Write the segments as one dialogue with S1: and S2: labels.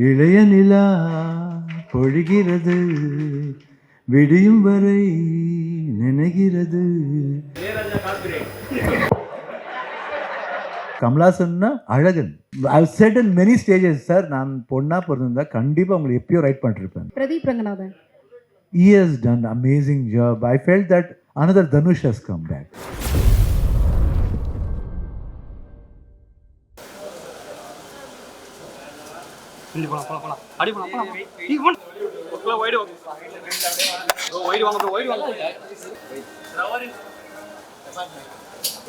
S1: இளைய நிலா பொழிகிறது, விடியும் வரை நினைகிறது. கமலாசன்னா அழகன். I've said in many stages, sir நான் பொண்ணா பிறந்திருந்தா கண்டிப்பா உங்களை எப்பயோ ரைட் பண்ணிருப்பேன்.
S2: Pradeep Ranganathan.
S1: He has done amazing job. I felt that another Dhanush has come back.
S3: போலாம் அடி போலாம் நீ போன் ஒக்கல வைடு வைடு வாங்க ப்ரோ வைடு வாங்க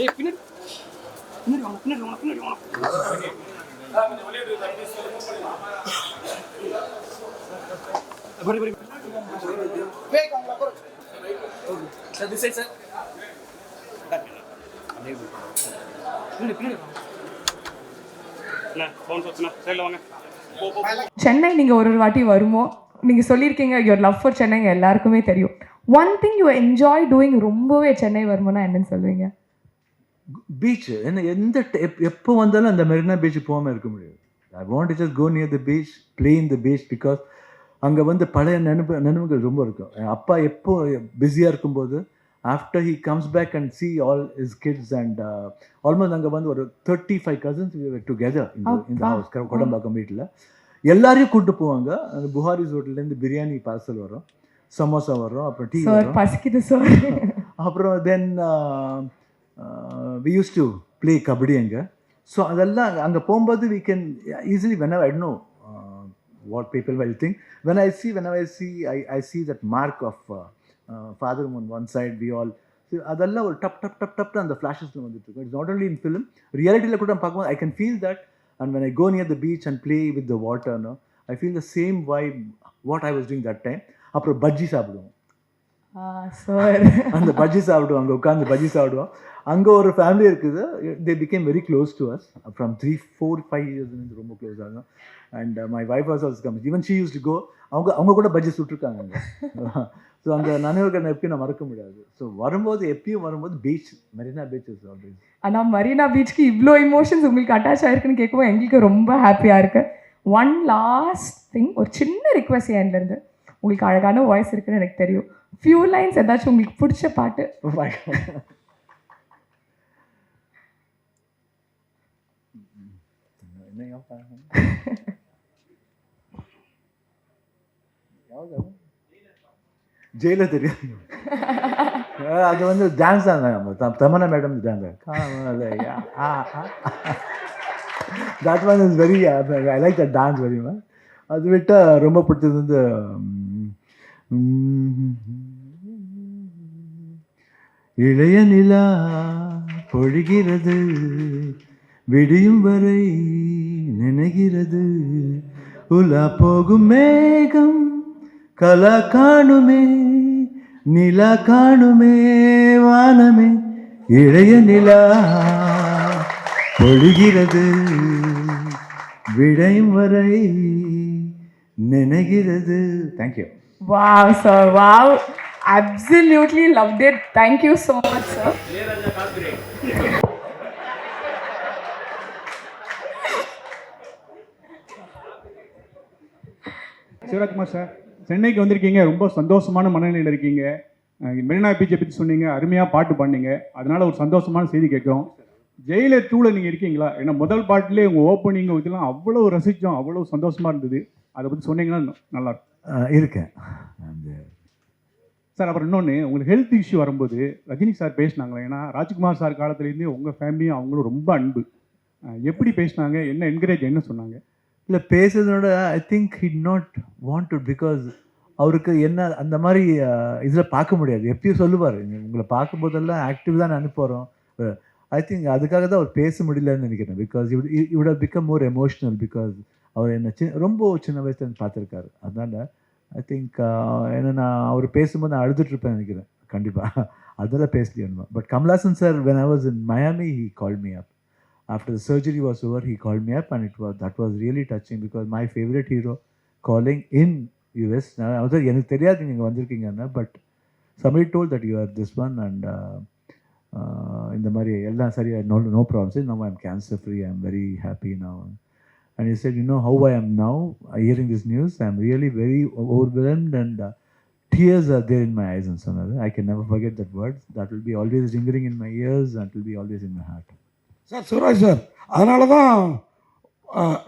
S3: ஏய் பின்னாடி வாங்க பரி பேக் வாங்க bro sir this side sir பின்னாடி நான் ஃபோன் சொன்னா சைடுல வாங்க.
S2: சென்னை நீங்கள் ஒரு வாட்டி வருமோ நீங்கள் சொல்லியிருக்கீங்க யுவர் லவ் ஃபார் சென்னை எல்லாருக்குமே தெரியும். One thing you enjoy doing ரொம்பவே சென்னை வருமோனா என்னன்னு சொல்லுவீங்க?
S1: பீச் என்ன எந்த எப்போ வந்தாலும் அந்த மெரினா பீச் போகாமல் இருக்க முடியாது. I want to just go near the beach, play in the beach, because அங்கே வந்து பழைய நினைவுகள் ரொம்ப இருக்கும். அப்பா எப்போ பிஸியாக இருக்கும்போது after he comes back and see all is kids and almost அங்கே வந்து ஒரு 35 cousins டுகெதர் இந்த ஹவுஸ் கொடம்பாக்கம் வீட்டில் எல்லாரையும் கூப்பிட்டு போவாங்க. அந்த புகாரிஸ் ஹோட்டல்லேருந்து பிரியாணி பார்சல் வரும், சமோசா வரும், அப்புறம் டீ வரும்,
S2: பசிக்குது சார்.
S1: அப்புறம் then we use to play kabaddi அங்கே. ஸோ அதெல்லாம் அங்கே போகும்போது we can easily whenever I know what people will think. Whenever I see that mark of father on one side, we all அதெல்லாம் ஒரு டப் அந்த ஃப்ளாஷஸில் வந்துட்டு இருக்கும். It's not only in film, ரியாலிட்டியில் கூட பார்க்கும்போது I can feel that. And when I go near the beach and play with the water, no, I feel the same vibe what I was doing that time. அப்புறம் பஜ்ஜி சாப்பிடுவோம்.
S2: Sir
S1: அந்த பஜ்ஜி சாப்பிடுவோம், அங்கே உட்காந்து பஜ்ஜி சாப்பிடுவோம். அங்கே ஒரு ஃபேமிலி இருக்குது, they become very close to us from 3, 4, 5 years ரொம்ப க்ளோஸ் ஆகும். And my wife was also come, even she use to go. அவங்க கூட பஜ்ஜி சுட்டுருக்காங்க அங்கே. ஸோ அந்த நினைவுகள் எப்பயும் நான் மறக்க முடியாது. ஸோ எப்பயும் வரும்போது beach, Marina beach is always.
S2: ஆனால் மரீனா பீச்சுக்கு இவ்வளோ இமோஷன்ஸ் உங்களுக்கு அட்டாச் ஆகிருக்குன்னு கேட்கும்போது எங்களுக்கு ரொம்ப ஹாப்பியாக இருக்குது. ஒன் லாஸ்ட் திங், ஒரு சின்ன ரிக்வெஸ்ட் என்லேருந்து. உங்களுக்கு அழகான வாய்ஸ் இருக்குன்னு எனக்கு தெரியும். ஃபியூ லைன்ஸ் ஏதாச்சும் உங்களுக்கு பிடிச்ச பாட்டு.
S1: ஜெயில தெரியும், அது வந்து டான்ஸ் தான். Tamannaah madam dance. That one is very, I like that dance very much. அது விட்டால் ரொம்ப பிடிச்சது வந்து இளைய நிலா பொழிகிறது, விடியும் வரை நினைகிறது, உலா போகும் மேகம் கலா காணுமே, நிலா காணுமே வானமே, இளைய நிலா பொழிகிறது, விடையும் வரை நினைகிறது. Thank you.
S2: Wow, sir. Wow. Absolutely loved it. Thank you so much, sir.
S4: Shivarajkumar sir, சென்னைக்கு வந்திருக்கீங்க, ரொம்ப சந்தோஷமான மனநிலையில் இருக்கீங்க. மெரினா பீச்சை பற்றி சொன்னீங்க, அருமையாக பாட்டு பாடினீங்க, அதனால் ஒரு சந்தோஷமான செய்தி கேட்குறோம். ஜெயிலர் 2ல் நீங்கள் இருக்கீங்களா? ஏன்னா முதல் பாட்டிலே உங்கள் ஓப்பனிங் இதெல்லாம் அவ்வளோ ரசித்தோம், அவ்வளோ சந்தோஷமாக இருந்தது. அதை பற்றி சொன்னீங்கன்னா நல்லாயிருக்கும்.
S1: இருக்கேன்
S4: சார். அப்புறம் இன்னொன்று, உங்களுக்கு ஹெல்த் இஷ்யூ வரும்போது ரஜினி சார் பேசினாங்களே, ஏன்னா ராஜ்குமார் சார் காலத்துலேருந்தே உங்கள் ஃபேமிலியும் அவங்களும் ரொம்ப அன்பு. எப்படி பேசினாங்க, என்ன என்கரேஜ் என்ன சொன்னாங்க?
S1: இல்லை பேசுறதோட I think he not want to, because அவருக்கு என்ன அந்த மாதிரி இதில் பார்க்க முடியாது. எப்பயும் சொல்லுவார், உங்களை பார்க்கும்போதெல்லாம் ஆக்டிவ் தான் அனுப்புகிறோம். ஐ திங்க் அதுக்காக தான் அவர் பேச முடியலன்னு நினைக்கிறேன். Because it'd have become more emotional, because அவர் என்ன ரொம்ப சின்ன வயசுலேருந்து பார்த்துருக்காரு. அதனால் ஐ திங்க் ஏன்னா அவர் பேசும்போது நான் அழுதுட்ருப்பேன் நினைக்கிறேன் கண்டிப்பாக. அதெல்லாம் பேசலையா. But Kamal Haasan sir, when I was in Miami, he called me up. After the surgery was over, he called me up and that was really touching, because my favorite hero calling in US. எனக்கு தெரியாது நீங்கள் வந்திருக்கீங்கன்னா, but somebody told that you are this one and இந்த மாதிரி எல்லாம் சரியா, no problems. Now I'm cancer free, I'm very happy now. And he said, you know how I am now hearing this news. I am really very overwhelmed and tears are there in my eyes and so on. I can never forget that word. That will be always ringing in my ears and will be always in my heart.
S5: Sir Shivaraj sir, அதனால தான்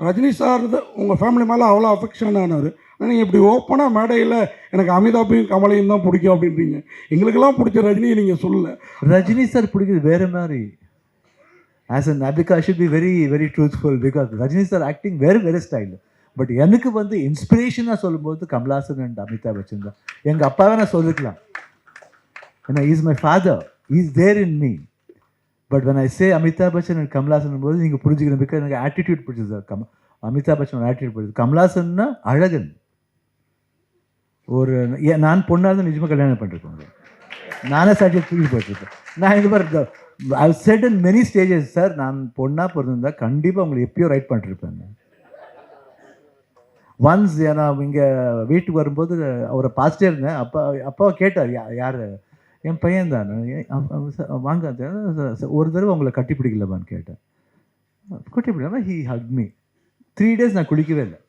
S5: Rajini sir உங்கள் family மேலே அவ்வளோ affection ஆனார். நீங்கள் இப்படி ஓப்பனாக மேடையில் எனக்கு அமிதாப்பையும் கமலையும் தான் பிடிக்கும் அப்படின்றீங்க. எங்களுக்கெல்லாம் பிடிச்ச ரஜினியை நீங்கள் சொல்லலை.
S1: ரஜினி சார் பிடிக்கிறது வேறு மாதிரி. As an Abhika, I should be very, very truthful because Rajini sir acting very, very style. But எனக்கு வந்து இன்ஸ்பிரேஷனாக சொல்லும்போது கமலாசன் அண்ட் அமிதாப் பச்சன் தான். எங்கள் அப்பாவை நான் சொல்லிக்கலாம், ஏன்னா is my father, is there in me. But when I say Amitabh Bachchan and Kamal Haasan போது நீங்கள் புரிஞ்சுக்கணும், பிகாஸ் எனக்கு ஆட்டிடியூட் பிடிச்சது. அமிதாப் பச்சன் ஆட்டிடியூட் பிடிச்சது. கமலாசன்னா அழகன். ஒரு நான் பொண்ணாக தான் நிஜமாக கல்யாணம் பண்ணிருக்கோங்க. நானே சாட்சியை தூக்கி போட்டிருக்கேன். நான் இது மாதிரி ஐ set in many stages, sir நான் பொண்ணாக பிறந்திருந்தா கண்டிப்பாக உங்களை எப்பயோ ரைட் பண்ணிருப்பேன். ஒன்ஸ் நான் இங்கே வீட்டுக்கு வரும்போது அவரை பார்த்துட்டே இருந்தேன். அப்பாவை கேட்டார், யார்? என் பையன் தான். வாங்க, ஒரு தடவை உங்களை கட்டி பிடிக்கலப்பான்னு கேட்டேன். கட்டி பிடிக்காம ஹி ஹக் மீ. 3 days நான் குளிக்கவே இல்லை.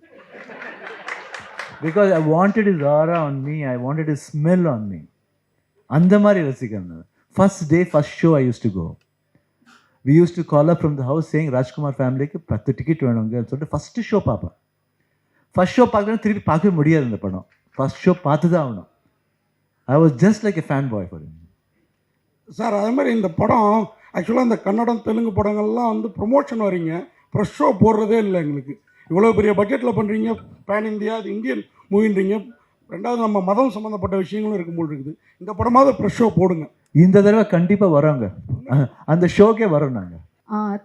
S1: Because I wanted is aura on me, I wanted is smell on me. அந்த மாதிரி ரசிக்கிறேன். First day first show I use to go. We use to call up from the house saying Rajkumar ஃபேமிலிக்கு 10 ticket வேணுங்கன்னு சொல்லிட்டு first show பார்ப்பேன். First show பார்க்கணும், திருப்பி பார்க்கவே முடியாது இந்த படம். ஃபர்ஸ்ட் ஷோ பார்த்து தான் ஆகணும். I was just like a fan boy for him.
S5: Sir அதே மாதிரி இந்த படம் ஆக்சுவலாக இந்த கன்னடம் தெலுங்கு படங்கள்லாம் வந்து ப்ரொமோஷன் வரீங்க, ப்ரெஷ் ஷோ போடுறதே இல்லை எங்களுக்கு. இவ்வளோ பெரிய பட்ஜெட்டில் பண்ணுறீங்க, பேன் இந்தியா, அது இந்தியன் மூவின்றீங்க. ரெண்டாவது நம்ம மதம் சம்மந்தப்பட்ட விஷயங்களும் இருக்கும்போது இருக்குது. இந்த படமாவது ப்ரெஷ் ஷோ போடுங்க.
S1: இந்த தடவை கண்டிப்பாக வரோங்க, அந்த ஷோக்கே வரோம் நாங்கள்.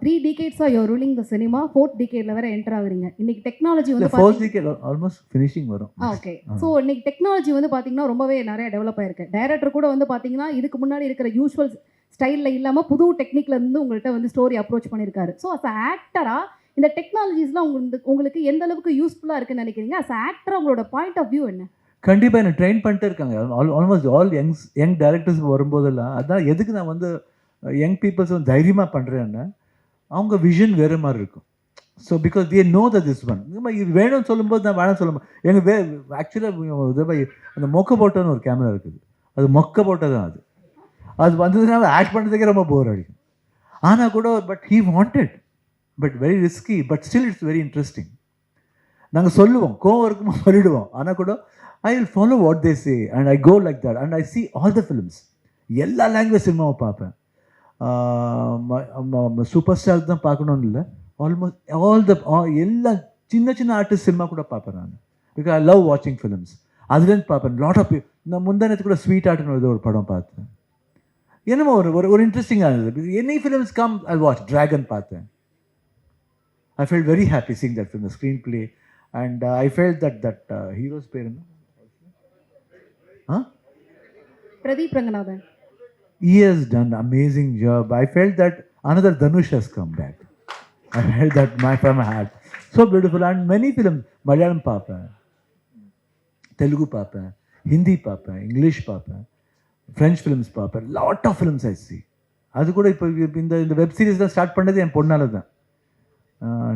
S6: 3 decades you're ruling the cinema, 4th decade வேற என்டர் ஆகுறீங்க. இன்னைக்கு டெக்னாலஜி வந்து
S1: 4th decade ஆல்மோஸ்ட் ஃபினிஷிங் வரும்.
S6: ஓகே. ஸோ இன்னைக்கு டெக்னாலஜி வந்து பார்த்தீங்கன்னா ரொம்பவே நிறைய டெவலப் ஆயிருக்கு. டைரக்டர் கூட வந்து பார்த்தீங்கன்னா இதுக்கு முன்னாடி இருக்கிற யூஸ்வல் ஸ்டைலில் இல்லாமல் புது டெக்னிக்ல இருந்து உங்கள்கிட்ட வந்து ஸ்டோரி அப்ரோச் பண்ணியிருக்காரு. ஸோ அஸ் ஆக்டரா இந்த டெக்னாலஜிஸ்லாம் உங்களுக்கு எந்த அளவுக்கு யூஸ்ஃபுல்லாக இருக்குன்னு நினைக்கிறீங்க? அஸ் ஆக்டரா உங்களோட பாயிண்ட் ஆஃப் வியூ என்ன?
S1: கண்டிப்பாக என்ன ட்ரெயின் பண்ணிட்டே இருக்காங்க. ஆல்மோஸ்ட் ஆல் யங் டைரக்டர்ஸ் வரும்போதெல்லாம் அதான் எதுக்கு நான் வந்து யங் பீப்புள்ஸ் வந்து தைரியமாக பண்ணுறேன்னா அவங்க விஷன் வேறு மாதிரி இருக்கும். So because they know the this one இது வேணும்னு சொல்லும்போது நான் வேணாம் சொல்ல மாட்டேன். எங்கள் ஆக்சுவலாக அந்த மொக்க போட்டோன்னு ஒரு கேமரா இருக்குது, அது மொக்க போட்டோ தான். அது வந்ததுனால ஆக்ட் பண்ணுறதுக்கே ரொம்ப போர் அடிக்கும். ஆனால் கூட but he wanted, but very risky, but still it's very interesting. நாங்கள் சொல்லுவோம், கோவம் இருக்கும்போது சொல்லிவிடுவோம். ஆனால் கூட I will follow what they say and I go like that and I see all the films. எல்லா லாங்குவேஜ் சினிமாவை பார்ப்பேன். சூப்பர் ஸ்டார் தான் பார்க்கணும்னு இல்லை, ஆல்மோஸ்ட் எல்லா சின்ன சின்ன ஆர்டிஸ்ட் சினிமா கூட பார்ப்பேன் நான். பிகாஸ் ஐ லவ் வாட்சிங் ஃபிலிம்ஸ். அதுலேருந்து பார்ப்பேன் லாட் ஆஃப். நான் முந்தானத்து கூட ஸ்வீட் ஆர்ட்னு ஒரு படம் பார்த்தேன். என்னமோ ஒரு இன்ட்ரெஸ்டிங்காக இருந்தது. Any films come I watch. Dragon பார்த்தேன். I felt very happy seeing that film, screenplay. And I felt that hero's parent.
S6: Pradeep Ranganathan.
S1: He has done an amazing job. I felt that another Dhanush has come back. I felt that from my heart. So beautiful. And many films, Malayalam papa, Telugu papa, Hindi papa, English papa, French films papa, lot of films I see. அது கூட இப்போ இந்த web series தான் start பண்ணது என் பொண்ணால் தான்.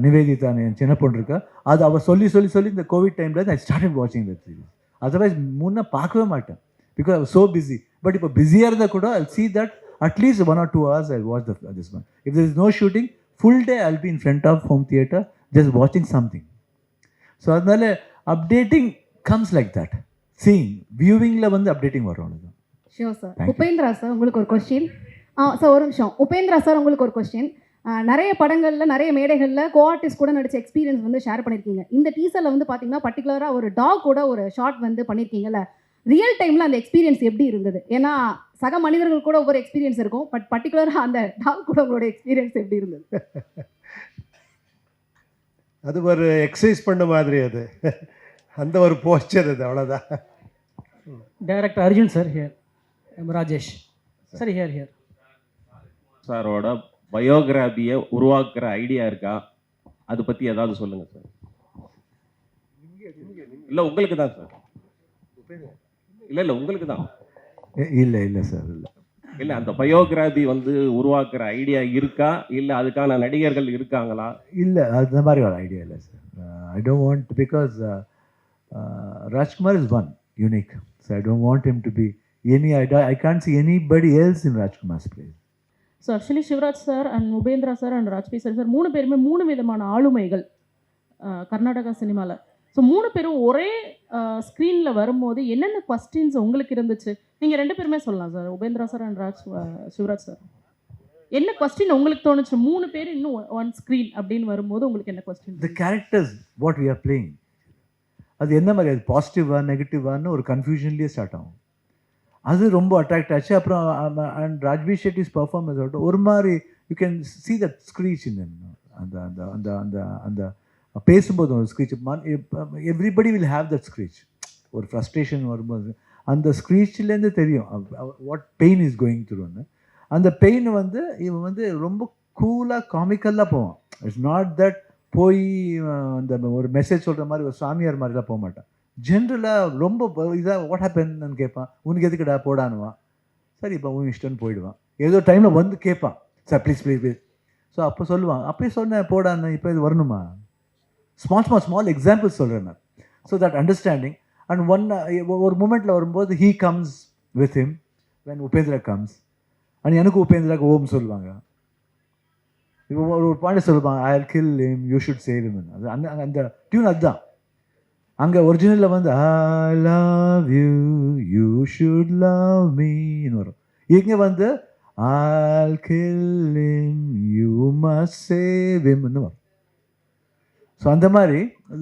S1: நிவேதிதா என் சின்ன பொண்ணு இருக்கா. அது அவள் சொல்லி இந்த கோவிட் டைமில் ஐ ஸ்டார்டட் வாட்சிங் வெப் சீரிஸ். அதர்வைஸ் முன்னே பார்க்கவே மாட்டேன் because I was so busy. But இப்போ பிஸியாக இருந்தால் கூட ஐ see that at least 1 or 2 hours I watch this one. If there is no shooting, full day I'll be in front of home theatre just watching something. So அதனால updating comes like that. Seeing, viewingல வந்து updating வரும். அவ்வளோதான்.
S6: Sure sir. Upendra sir உங்களுக்கு ஒரு question. Sir ஒரு நிமிஷம். Upendra sir உங்களுக்கு ஒரு கொஸ்டின். நிறைய படங்களில் நிறைய மேடைகளில் கோ-ஆர்டிஸ்ட் கூட நடிச்ச எக்ஸ்பீரியன்ஸ் வந்து ஷேர் பண்ணியிருக்கீங்க. இந்த டீசரில் வந்து பார்த்தீங்கன்னா பர்டிகுலராக ஒரு டாக் கூட ஒரு ஷார்ட் வந்து பண்ணியிருக்கீங்கல்ல, ரியல் டைமில் அந்த எக்ஸ்பீரியன்ஸ் எப்படி இருந்தது? ஏன்னா சக மனிதர்கள் கூட ஒவ்வொரு எக்ஸ்பீரியன்ஸ் இருக்கும், பட் பர்டிகுலராக அந்த டாக் கூட உங்களோட எக்ஸ்பீரியன்ஸ் எப்படி இருந்தது?
S7: அது ஒரு எக்ஸசைஸ் பண்ண மாதிரி, அது அந்த ஒரு போஸ்டர், அது அவ்வளோதான்.
S8: Director Arjun sir here. Rajesh sir here.
S9: சாரோட பயோகிராஃபியை உருவாக்குற ஐடியா இருக்கா? அதை பற்றி ஏதாவது சொல்லுங்கள் சார். இல்லை உங்களுக்கு தான் சார். இல்லை உங்களுக்கு தான்.
S1: இல்லை சார், இல்லை.
S9: இல்லை அந்த பயோகிராபி வந்து உருவாக்குற ஐடியா இருக்கா இல்லை அதுக்கான நடிகர்கள் இருக்காங்களா?
S1: இல்லை அந்த மாதிரி ஒரு ஐடியா இல்லை sir. I don't want because Rajkumar is one unique, so I don't want him to be any. I can't see anybody else in Rajkumar's place.
S10: So actually Shivaraj sir and Upendra sir and Rajbir sir 3 பேருமே 3 விதமான ஆளுமைகள் கர்நாடகா சினிமாவில். So 3 பேரும் ஒரே ஸ்க்ரீனில் வரும்போது என்னென்ன questions உங்களுக்கு இருந்துச்சு? நீங்கள் 2 பேருமே சொல்லலாம் sir, Upendra sir and Shivaraj sir. என்ன கொஸ்டின் உங்களுக்கு தோணுச்சு 3 பேர் இன்னும் ஒன் ஸ்க்ரீன் அப்படின்னு வரும்போது உங்களுக்கு என்ன question?
S1: The characters what we are playing, அது என்ன மாதிரி, அது பாசிட்டிவா நெகட்டிவான்னு ஒரு கன்ஃபியூஷன்லேயே ஸ்டார்ட் ஆகும். அது ரொம்ப அட்ராக்ட் ஆச்சு. அப்புறம் அண்ட் ராஜ்பீர் ஷெட்டிஸ் பர்ஃபார்மன்ஸ் ஆகட்டும் ஒரு மாதிரி you can see that screech இந்த அந்த அந்த அந்த அந்த அந்த பேசும்போது ஒரு screech. Everybody will have that screech. ஒரு ஃப்ரஸ்ட்ரேஷன் வரும்போது அந்த ஸ்க்ரீச்லேருந்து தெரியும் வாட் பெயின் இஸ் கோயிங் த்ரூன்னு. அந்த பெயின் வந்து இவன் வந்து ரொம்ப கூலாக காமிக்கலாக போவான். இட்ஸ் நாட் தட் போய் அந்த ஒரு மெசேஜ் சொல்கிற மாதிரி ஒரு சாமியார் மாதிரிலாம் போக மாட்டான். ஜென்ரலாக ரொம்ப இதாக வாட் ஹேப்பன்னு கேட்பான். உனக்கு எதுக்குடா போடானுவான். சரி இப்போ உன் இஷ்டம்னு போயிடுவான். ஏதோ டைமில் வந்து கேட்பான், sir please please please. So அப்போ சொல்லுவான், அப்படியே சொன்னேன் போடான்னு, இப்போ இது வரணுமா? ஸ்மால் எக்ஸாம்பிள்ஸ் சொல்கிறேன் நான். ஸோ தட் அண்டர்ஸ்டாண்டிங் அண்ட் ஒரு மூமெண்ட்டில் வரும்போது he comes with him when Upendra comes and எனக்கு உபேந்திராக்கு ஓம் சொல்லுவாங்க. இப்போ ஒரு பாயிண்ட் சொல்லுவாங்க, I will kill him you should save him. அது அந்த அந்த டியூன் அதுதான். அங்கே ஒரிஜினலில் வந்து I love you you should love மீன்னு வரும். இங்கே வந்து I'll kill him you must save himன்னு வரும். ஸோ அந்த மாதிரி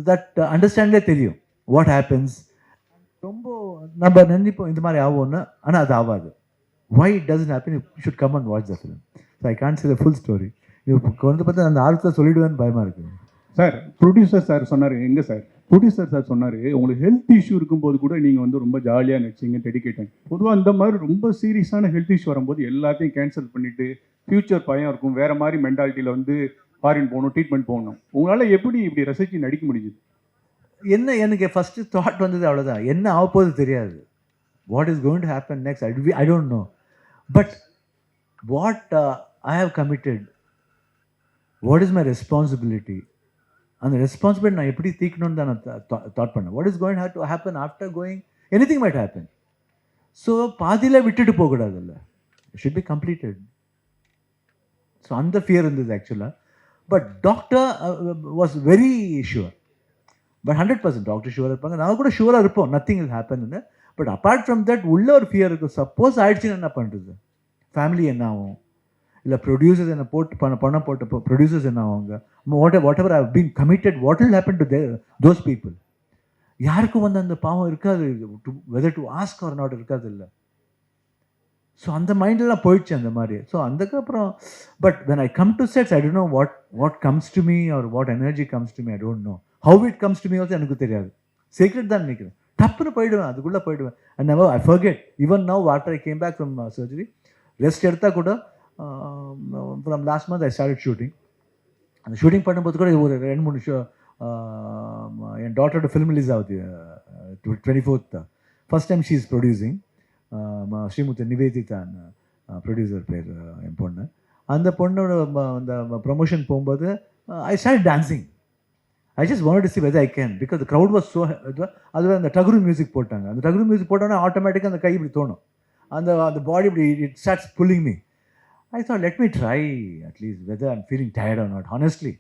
S1: தட் அண்டர்ஸ்டாண்ட்லே தெரியும் வாட் ஹேப்பன்ஸ். ரொம்ப நம்ம நினைப்போம் இந்த மாதிரி ஆகும்னு, ஆனால் அது ஆகாது. why it doesn't happen, you should come and watch the film. So I can't say the full story. இப்போ வந்து பார்த்தா அந்த ஆர்வத்தை சொல்லிடுவேன்னு பயமாக இருக்குது
S4: சார். ப்ரொடியூசர் சார் சொன்னார், எங்கே சார் ப்ரொடியூசர் சார் சொன்னார், உங்களுக்கு ஹெல்த் இஷ்யூ இருக்கும்போது கூட நீங்கள் வந்து ரொம்ப ஜாலியாக நடிச்சிங்க, டெடிக்கேட்டட். பொதுவாக இந்த மாதிரி ரொம்ப சீரியஸான ஹெல்த் இஷ்யூ வரும்போது எல்லாத்தையும் கேன்சல் பண்ணிவிட்டு ஃப்யூச்சர் பயம் இருக்கும், வேறு மாதிரி மென்டாலிட்டியில் வந்து ஃபாரின் போகணும், ட்ரீட்மெண்ட் போகணும். உங்களால் எப்படி இப்படி ரசித்து நடிக்க முடியுது?
S1: என்ன எனக்கு ஃபஸ்ட்டு தாட் வந்தது அவ்வளோதான். என்ன ஆகப்போகுது தெரியாது. What is going to happen next I don't know. But what I have committed, what is my responsibility, அந்த ரெஸ்பான்சிபிலிட்டி நான் எப்படி தீக்கணும்னு தான் நான் தாட் பண்ணேன். What is going to happen after going, anything might happen. So பாதியில் விட்டுட்டு போகக்கூடாதுல்ல, it should be completed. So அந்த ஃபியர் இருந்தது ஆக்சுவலாக. But doctor was very sure. But 100% doctor ஷுவராக இருப்பாங்க, நான் கூட ஷுவராக இருப்போம் nothing will ஹேப்பன்னு. But apart from that உள்ள ஒரு ஃபியர் இருக்கும். சப்போஸ் ஆயிடுச்சுன்னு என்ன பண்ணுறது, ஃபேமிலி என்ன ஆகும், இல்லை ப்ரொடியூசர்ஸ் என்ன பண்ண போட்ட ப்ரொடியூசர்ஸ் என்ன ஆகுங்க, whatever I have been committed, what will happen to those people. யாருக்கும் வந்து அந்த பாவம் இருக்காது, whether to ask or not இருக்காது இல்லை. ஸோ அந்த மைண்டெல்லாம் போயிடுச்சு அந்த மாதிரி. ஸோ அதுக்கப்புறம் but when I come to sets I don't know what comes to me or what energy comes to me. I don't know how it comes to me also எனக்கு தெரியாது. Secret தான் நினைக்கிறேன். டப்புன்னு போயிடுவேன், அதுக்குள்ளே போயிடுவேன். And never I forget. Even now after I came back from surgery, rest எடுத்தால் கூட from last month I started shooting. அந்த ஷூட்டிங் பண்ணும்போது கூட ஒரு 2-3 ஷோ என் டாட்டரோட ஃபிலிம் ரிலீஸ் ஆகுது 24th. First time she is producing. Srimuthu நிவேதிதான் ப்ரொடியூசர் பேர் என் பொண்ணு. அந்த பொண்ணோட அந்த ப்ரொமோஷன் போகும்போது I start dancing. I just wanted to see whether I can, because the crowd was so. அதுவே அந்த டகுரு மியூசிக் போட்டாங்க. அந்த டகுரு மியூசிக் போட்டோன்னா ஆட்டோமேட்டிக்காக அந்த கை இப்படி தோணும், அந்த பாடி இப்படி it starts pulling me. I thought, let me try at least whether I'm feeling tired or not, honestly.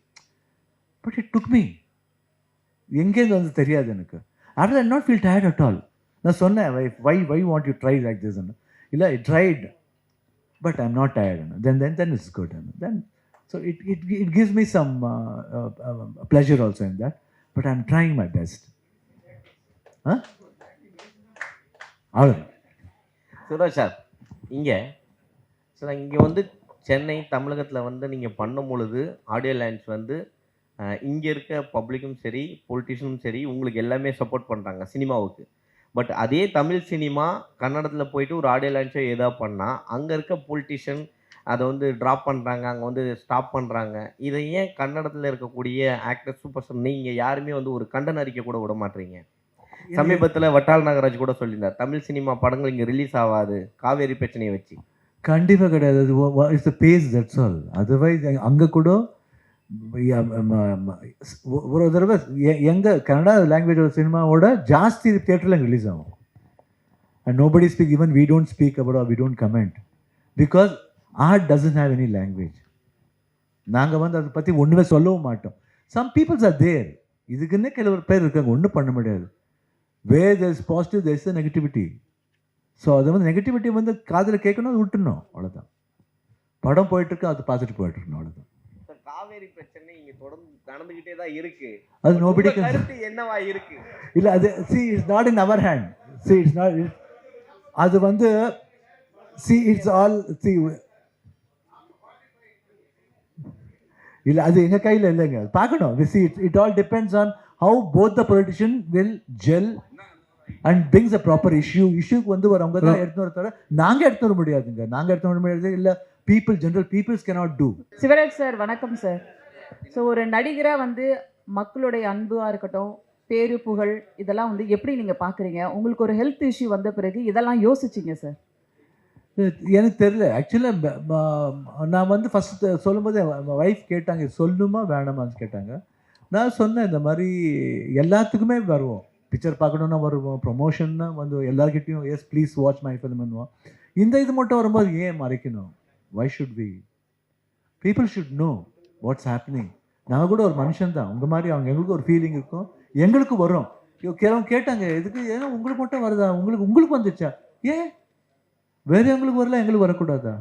S1: But it took me. எங்கேருந்து வந்து தெரியாது எனக்கு. After that, I did not feel tired at all. நான் சொன்னேன், why want you try like this? இல்லை, I tried, but I'm not tired. Then it's good. Then, so it gives me some pleasure also in that. But I'm trying my best. அவ்வளோ.
S9: Suresh sir, இங்கே வந்து சென்னை தமிழகத்தில் வந்து நீங்கள் பண்ணும் பொழுது audio launch வந்து இங்கே இருக்க பப்ளிக்கும் சரி பொலிட்டிஷியனும் சரி உங்களுக்கு எல்லாமே சப்போர்ட் பண்ணுறாங்க சினிமாவுக்கு. பட் அதே தமிழ் சினிமா கன்னடத்தில் போயிட்டு ஒரு ஆடியோ லான்ச்சோ ஏதாவது பண்ணால் அங்கே இருக்க பொலிட்டிஷியன் அதை வந்து ட்ராப் பண்ணுறாங்க, அங்கே வந்து ஸ்டாப் பண்ணுறாங்க. இதை ஏன் கன்னடத்தில் இருக்கக்கூடிய ஆக்டர் சூப்பர் ஸ்டார் நீங்கள் யாருமே வந்து ஒரு கண்டன அறிக்கை கூட விட மாட்டீங்க? சமீபத்தில் வட்டால் நாகராஜ் கூட சொல்லியிருந்தார், தமிழ் சினிமா படங்கள் இங்கே ரிலீஸ் ஆகாது காவேரி பிரச்சனையை வச்சு.
S1: கண்டிப்பாக கிடையாது. அது it's the base, that's all. Otherwise அங்கே கூட ஒரு தடவை எங்கள் கன்னடா லாங்குவேஜோட சினிமாவோட ஜாஸ்தி தேட்டரில் ரிலீஸ் ஆகும். And nobody speak, even we don't speak about, we don't comment, because art doesn't have any language. நாங்கள் வந்து அதை பற்றி ஒன்றுமே சொல்லவும் மாட்டோம். சம் பீப்புள்ஸ் ஆர் தேர், இதுக்குன்னே ஒரு பேர் இருக்காங்க, ஒன்றும் பண்ண முடியாது. Where there is positive there is negativity. So அதை வந்து நெகட்டிவிட்டி வந்து காதில் கேட்கணும், அது விட்டுணும், அவ்வளோதான். படம் போயிட்டுருக்கு, அது பார்த்துட்டு போயிட்டுருக்கணும், அவ்வளோதான்.
S9: காவேரி பிரச்சனை இங்கே தொடர்ந்து நடந்துக்கிட்டே தான் இருக்கு.
S1: அது நோபடி
S9: கருத்து என்னவா இருக்கு?
S1: இல்லை, அது see it's not in our hand. See it's not, அது வந்து சி இட்ஸ் ஆல் சி இல்லை, அது எங்கள் கையில் இல்லைங்க, பார்க்கணும். See it all depends on how both the politician will gel and brings a proper இஷ்யூக்கு வந்து ஒரு அவங்க தான் எடுத்து வரத்தோட நாங்கள் எடுத்து வர முடியாதுங்க. நாங்கள் எடுத்து வர முடியாது, இல்லை general peoples cannot do.
S11: Shivaraj sir வணக்கம் சார். ஸோ ஒரு நடிகராக வந்து மக்களுடைய அன்பாக இருக்கட்டும், பேரு புகழ், இதெல்லாம் வந்து எப்படி நீங்கள் பார்க்குறீங்க? உங்களுக்கு ஒரு ஹெல்த் இஷ்யூ வந்த பிறகு இதெல்லாம் யோசிச்சிங்க சார்?
S1: எனக்கு தெரியல ஆக்சுவலாக. நான் வந்து ஃபஸ்ட்டு சொல்லும்போது ஒய்ஃப் கேட்டாங்க, சொல்லணுமா வேணாமான்னு கேட்டாங்க. நான் சொன்னேன், இந்த மாதிரி எல்லாத்துக்குமே வருவோம், பிக்சர் பார்க்கணுன்னா வருவோம், ப்ரொமோஷன்னா வந்து எல்லாருக்கிட்டையும் yes please watch my film பண்ணுவோம். இந்த இது மட்டும் வரும்போது ஏன் மறைக்கணும்? Why should we? People should know what's happening. நாங்கள் கூட ஒரு மனுஷன் தான், உங்கள் மாதிரி அவங்க எங்களுக்கு ஒரு ஃபீலிங் இருக்கும், எங்களுக்கு வரும். கேட்டாங்க எதுக்கு, ஏன்னா உங்களுக்கு மட்டும் வருதா, உங்களுக்கு வந்துச்சா, ஏன் வேறு எங்களுக்கு வரல, எங்களுக்கு வரக்கூடாதா?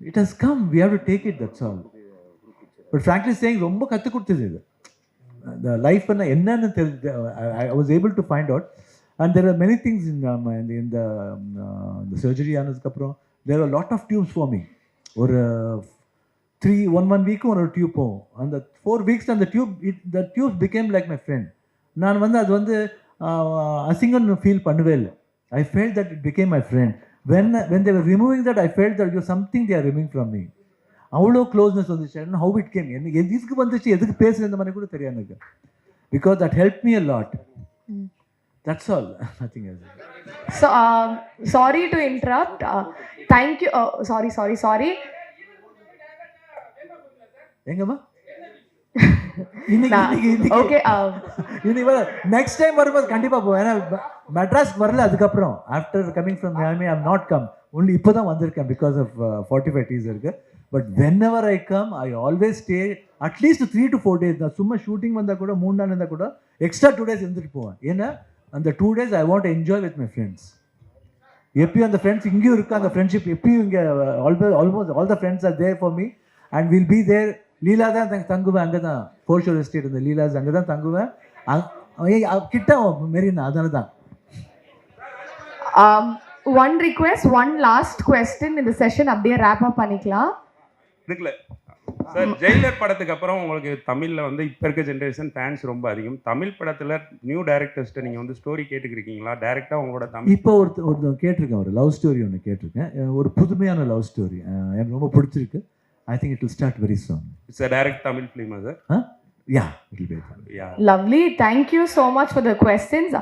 S1: It has come, we have to take it, that's all. But frankly saying ரொம்ப கற்றுக் கொடுத்தது இது. இந்த லைஃப் என்னன்னு தெரிஞ்சு I was able to find out. And there are many things இந்த சர்ஜரி ஆனதுக்கப்புறம் there are lot of tubes for me. ஒரு 1 வீக்கும் ஒரு டியூப் போகும். அந்த 4 weeks அந்த tube became like my friend. நான் வந்து அது வந்து அசிங்கம்னு ஃபீல் பண்ணவே இல்லை. I felt that it became my friend. When they were removing that, I felt that something they are removing from me. அவ்வளோ க்ளோஸ்னஸ் வந்துச்சு. அண்ட் ஹவு இட் கேம், எதுக்கு வந்துச்சு, எதுக்கு பேசுகிற இந்த மாதிரி கூட தெரியாது எனக்கு. Because that help me a lot. That's all, nothing else.
S2: So, sorry to interrupt. Thank you. Sorry.
S1: எங்கம்மா?
S2: ஓகே.
S1: நெக்ஸ்ட் டைம் வரும்போது கண்டிப்பாக போவேன். ஏன்னா மெட்ராஸ் வரல, அதுக்கப்புறம் after coming from Miami I have not come. Only இப்போ தான் வந்திருக்கேன் பிகாஸ் ஆஃப் 45 டீஸ் இருக்கு. But whenever I come I always stay at least 3 to 4 days. நான் சும்மா ஷூட்டிங் வந்தால் கூட 3 நாள் இருந்தால் கூட எக்ஸ்ட்ரா 2 days இருந்துட்டு போவேன். ஏன்னா அந்த 2 days I want enjoy with my friends. எப்பயும் அந்த ஃப்ரெண்ட்ஸ் இங்கேயும் இருக்கு, அந்த ஃப்ரெண்ட்ஷிப் எப்பயும் இங்கே almost all the friends are there for me and will be there. Leela தான் தங்குவேன், அங்கே தான் ஃபோர்ஷோர் எஸ்டேட் இந்த லீலாஸ், அங்கே தான் தங்குவேன். கிட்ட மெரினா, அதனால தான்.
S2: One request, one last question இந்த செஷன் அப்படியே ரேப் அப் பண்ணிக்கலாம்.
S12: இருக்குல்ல சார், ஜெயிலர் படத்துக்கு அப்புறம் உங்களுக்கு தமிழில் வந்து இப்போ இருக்க ஜென்ரேஷன் ஃபேன்ஸ் ரொம்ப அதிகம். தமிழ் படத்தில் நியூ டைரக்டர்ஸ்ட்டை நீங்கள் வந்து ஸ்டோரி கேட்டுக்கிறீங்களா டேரெக்டாக உங்களோட தமிழ்? இப்போ
S1: ஒருத்தர் கேட்டிருக்கேன், ஒரு லவ் ஸ்டோரி ஒன்று கேட்டிருக்கேன், ஒரு புதுமையான லவ் ஸ்டோரி எனக்கு ரொம்ப பிடிச்சிருக்கு. I think it will start very soon.
S12: It's a direct Tamil film, is it?
S1: Huh? Yeah, it will be.
S12: Yeah.
S2: Lovely. Thank you so much for the questions.